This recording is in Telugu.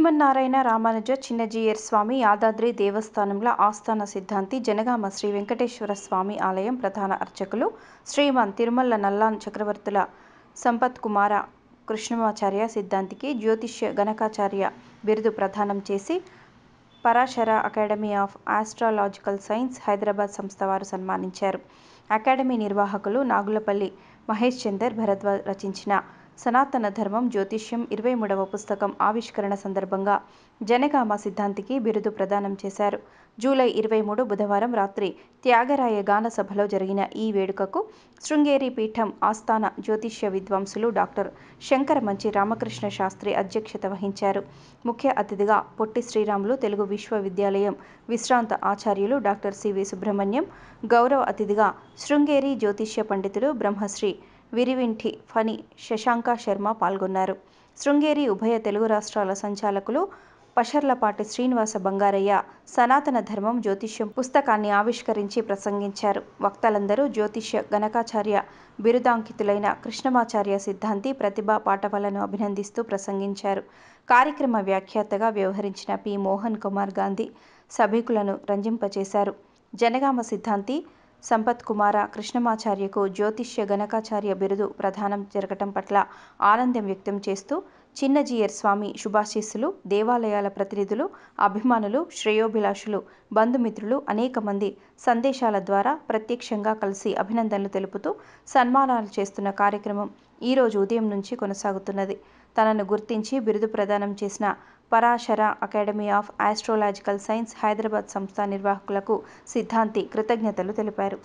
శ్రీమన్నారాయణ రామానుజ చిన్నజీయర్ స్వామి యాదాద్రి దేవస్థానంల ఆస్థాన సిద్ధాంతి జనగామ శ్రీ వెంకటేశ్వర స్వామి ఆలయం ప్రధాన అర్చకులు శ్రీమాన్ తిరుమల నల్లాన్ చక్రవర్తుల సంపత్ కుమార కృష్ణమాచార్య సిద్ధాంతికి జ్యోతిష్య గణకాచార్య బిరుదు ప్రదానం చేసి Parashara academy of astrological science Hyderabad సంస్థ వారు సన్మానించారు. అకాడమీ నిర్వాహకులు నాగులపల్లి మహేష్ చందర్ భరద్వాజ్ రచించిన సనాతన ధర్మం జ్యోతిష్యం 23వ పుస్తకం ఆవిష్కరణ సందర్భంగా జనగామ సిద్ధాంతికి బిరుదు ప్రదానం చేశారు. జూలై 23 బుధవారం రాత్రి త్యాగరాయ గాన సభలో జరిగిన ఈ వేడుకకు శృంగేరి పీఠం ఆస్థాన జ్యోతిష్య విద్వాంసులు డాక్టర్ శంకర మంచి రామకృష్ణ శాస్త్రి అధ్యక్షత వహించారు. ముఖ్య అతిథిగా పొట్టి శ్రీరాములు తెలుగు విశ్వవిద్యాలయం విశ్రాంత ఆచార్యులు డాక్టర్ సివి సుబ్రహ్మణ్యం, గౌరవ అతిథిగా శృంగేరి జ్యోతిష్య పండితులు బ్రహ్మశ్రీ విరివింఠి ఫణి శశాంక శర్మ పాల్గొన్నారు. శృంగేరి ఉభయ తెలుగు రాష్ట్రాల సంచాలకులు పషర్లపాటి శ్రీనివాస బంగారయ్య సనాతన ధర్మం జ్యోతిష్యం పుస్తకాన్ని ఆవిష్కరించి ప్రసంగించారు. వక్తలందరూ జ్యోతిష్య గణకాచార్య బిరుదాంకితులైన కృష్ణమాచార్య సిద్ధాంతి ప్రతిభా పాటవాలను అభినందిస్తూ ప్రసంగించారు. కార్యక్రమ వ్యాఖ్యాతగా వ్యవహరించిన పి. మోహన్ కుమార్ గాంధీ సభికులను రంజింపచేశారు. జనగామ సిద్ధాంతి సంపత్ కుమార కృష్ణమాచార్యకు జ్యోతిష్య గణకాచార్య బిరుదు ప్రదానం జరగటం పట్ల ఆనందం వ్యక్తం చేస్తూ చిన్నజీయర్ స్వామి శుభాశీస్సులు, దేవాలయాల ప్రతినిధులు, అభిమానులు, శ్రేయోభిలాషులు, బంధుమిత్రులు అనేక మంది సందేశాల ద్వారా ప్రత్యక్షంగా కలిసి అభినందనలు తెలుపుతూ సన్మానాలు చేస్తున్న కార్యక్రమం ఈరోజు ఉదయం నుంచి కొనసాగుతున్నది. తనను గుర్తించి బిరుదు ప్రదానం చేసిన Parashara academy of astrological science Hyderabad సంస్థ నిర్వాహకులకు సిద్ధాంతి కృతజ్ఞతలు తెలిపారు.